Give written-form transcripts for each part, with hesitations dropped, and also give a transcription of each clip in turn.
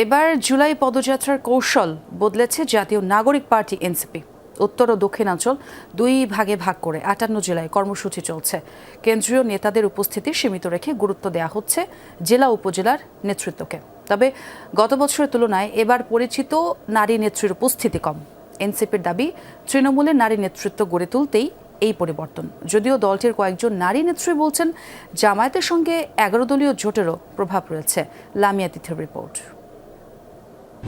এবার জুলাই পদযাত্রার কৌশল বদলেছে জাতীয় নাগরিক পার্টি এনসিপি। উত্তর ও দক্ষিণাঞ্চল দুই ভাগে ভাগ করে 58 জেলায় কর্মসূচি চলছে। কেন্দ্রীয় নেতাদের উপস্থিতি সীমিত রেখে গুরুত্ব দেওয়া হচ্ছে জেলা উপজেলার নেতৃত্বকে। তবে গত বছরের তুলনায় এবার পরিচিত নারী নেত্রীর উপস্থিতি কম। এনসিপির দাবি, তৃণমূলের নারী নেতৃত্ব গড়ে তুলতেই এই পরিবর্তন। যদিও দলটির কয়েকজন নারী নেত্রী বলছেন, জামায়াতের সঙ্গে 11 দলীয় জোটেরও প্রভাব রয়েছে। লামিয়া তিথির রিপোর্ট।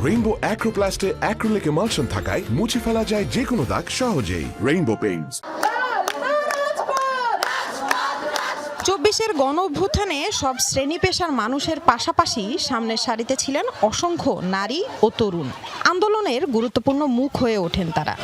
রেইনবো অ্যাক্রোপ্লাস্টে অ্যাক্রিলিক এমালশন থাকায় মুছে ফেলা যায় যে কোনো দাগ সহজেই। Rainbow Paints. 24-এর গণ অভ্যুত্থানে সব শ্রেণী পেশার মানুষের পাশাপাশি সামনের সারিতে ছিলেন অসংখ্য নারী ও তরুণ। আন্দোলনের গুরুত্বপূর্ণ মুখ হয়ে ওঠেন তারা।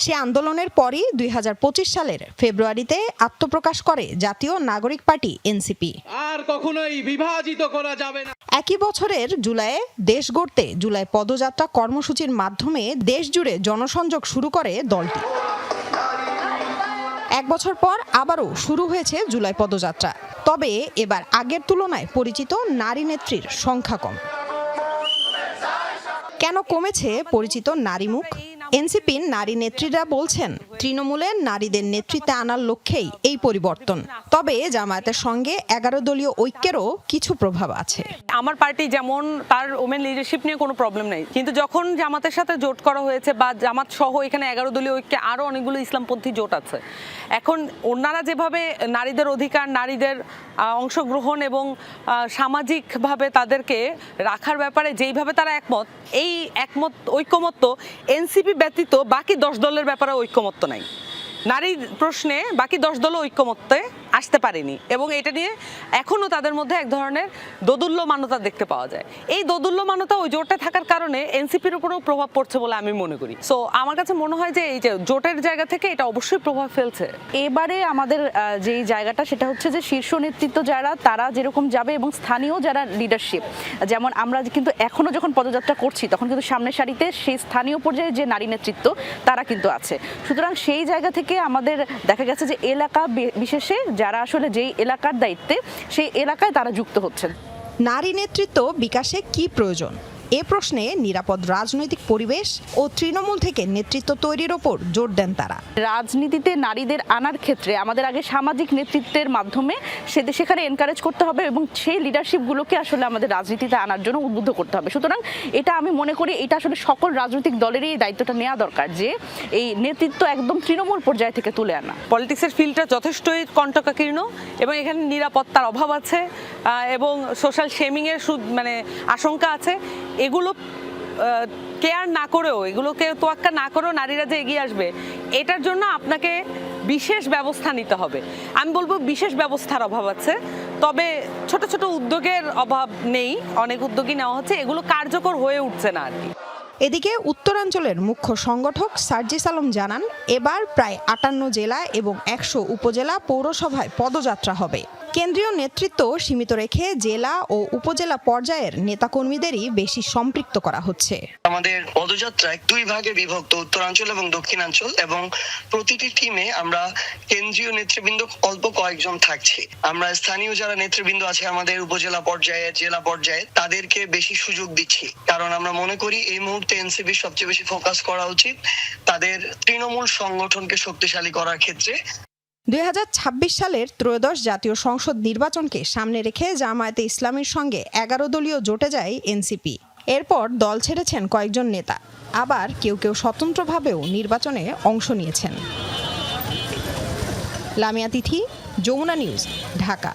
সে আন্দোলনের পরই 2025 সালের ফেব্রুয়ারিতে আত্মপ্রকাশ করে জাতীয় নাগরিক পার্টি এনসিপি। আর কখনোই বিভাজিত করা যাবে না। একই বছরের জুলাইয়ে দেশ গড়তে জুলাই পদযাত্রা কর্মসূচির মাধ্যমে দেশ জুড়ে জনসংযোগ শুরু করে দলটি। এক বছর পর আবারও শুরু হয়েছে জুলাই পদযাত্রা। তবে এবার আগের তুলনায় পরিচিত নারী নেত্রীর সংখ্যা কম। কেন কমেছে পরিচিত নারী মুখ? এনসিপির নারী নেত্রীরা বলছেন, তৃণমূলের নারীদের নেতৃত্বে আনার লক্ষ্যেই এই পরিবর্তন। তবে জামায়াতের সঙ্গে 11 দলীয় ঐক্যেরও কিছু প্রভাব আছে। আমার পার্টি যেমন তার ওমেন লিডারশিপ নিয়ে কোনো প্রবলেম নেই, কিন্তু যখন জামাতের সাথে জোট করা হয়েছে বা জামাত সহ এখানে 11 দলীয় ঐক্যে আরও অনেকগুলো ইসলামপন্থী জোট আছে, এখন ওনারা যেভাবে নারীদের অধিকার, নারীদের অংশগ্রহণ এবং সামাজিকভাবে তাদেরকে রাখার ব্যাপারে যেইভাবে তারা একমত, এই ঐকমত্য এনসিপি ব্যতীত বাকি 10 দলের ব্যাপারে ঐকমত্য নাই। নারী প্রশ্নে বাকি 10 দলও ঐকমত্যে আসতে পারেনি এবং এটা নিয়ে এখনও তাদের মধ্যে এক ধরনের দোদুল্যমানতা দেখতে পাওয়া যায়। এই দোদুল্যমানতা ওই জোটে থাকার কারণে এনসিপির উপরেও প্রভাব পড়ছে বলে আমি মনে করি। সো আমার কাছে মনে হয় যে এই যে জোটের জায়গা থেকে এটা অবশ্যই প্রভাব ফেলছে। এবারে আমাদের যেই জায়গাটা সেটা হচ্ছে যে শীর্ষ নেতৃত্ব যারা, তারা যেরকম যাবে এবং স্থানীয় যারা লিডারশিপ, যেমন আমরা কিন্তু এখনো যখন পদযাত্রা করছি তখন কিন্তু সামনের সারিতে সেই স্থানীয় পর্যায়ে যে নারী নেতৃত্ব তারা কিন্তু আছে। সুতরাং সেই জায়গা থেকে আমাদের দেখা গেছে যে এলাকা বিশেষে যারা আসলে যেই এলাকার দায়িত্বে সেই এলাকায় তারা যুক্ত হচ্ছেন। নারী নেতৃত্ব বিকাশে কি প্রয়োজন? এ প্রশ্নে নিরাপদ রাজনৈতিক পরিবেশ ও তৃণমূল থেকে নেতৃত্ব তৈরির ওপর জোর দেন তারা। রাজনীতিতে নারীদের আনার ক্ষেত্রে আমাদের আগে সামাজিক নেতৃত্বের মাধ্যমে সেখানে এনকারেজ করতে হবে এবং সেই লিডারশিপগুলোকে আসলে আমাদের রাজনীতিতে আনার জন্য উদ্বুদ্ধ করতে হবে। সুতরাং এটা আমি মনে করি এটা আসলে সকল রাজনৈতিক দলেরই এই দায়িত্বটা নেওয়া দরকার, যে এই নেতৃত্ব একদম তৃণমূল পর্যায় থেকে তুলে আনা। পলিটিক্সের ফিল্ডটা যথেষ্টই কণ্টকাকীর্ণ এবং এখানে নিরাপত্তার অভাব আছে এবং সোশ্যাল শেমিংয়ের আশঙ্কা আছে। এগুলো কেয়ার না করেও, এগুলোকে তোয়াক্কা না করেও নারীরা যে এগিয়ে আসবে, এটার জন্য আপনাকে বিশেষ ব্যবস্থা নিতে হবে। আমি বলবো বিশেষ ব্যবস্থার অভাব আছে, তবে ছোট ছোট উদ্যোগের অভাব নেই। অনেক উদ্যোগই নেওয়া হচ্ছে, এগুলো কার্যকর হয়ে উঠছে না আর কি। এদিকে উত্তরাঞ্চলের মুখ্য সংগঠক সার্জিস আলম জানান, এবার প্রায় 58 জেলা এবং 100 উপজেলা পৌরসভায় পদযাত্রা হবে। কেন্দ্রীয় নেতৃত্ব সীমিত রেখে জেলা ও উপজেলা পর্যায়ের নেতাকর্মীদেরই বেশি সম্পৃক্ত করা হচ্ছে। আমাদের পদযাত্রায় 2 ভাগে বিভক্ত, উত্তরাঞ্চল এবং দক্ষিণাঞ্চল, এবং প্রতিটি টিমে আমরা কেন্দ্রীয় নেতৃবৃন্দ অল্প কয়েকজন থাকছি। আমরা স্থানীয় যারা নেতৃবৃন্দ আছে আমাদের উপজেলা পর্যায়ে, জেলা পর্যায়ে, তাদেরকে বেশি সুযোগ দিচ্ছি, কারণ আমরা মনে করি এই মুহূর্তে এনসিপি সবচেয়ে বেশি ফোকাস করা উচিত তাদের তৃণমূল সংগঠনকে শক্তিশালী করার ক্ষেত্রে। 2026 সালের ত্রয়োদশ জাতীয় সংসদ নির্বাচনকে সামনে রেখে জামায়াতে ইসলামীর সঙ্গে 11 দলীয় জোটে যায় এনসিপি। এরপর দল ছেড়েছেন কয়েকজন নেতা, আবার কেউ কেউ স্বতন্ত্রভাবেও নির্বাচনে অংশ নিয়েছেন। লামিয়া তিথি, যমুনা নিউজ, ঢাকা।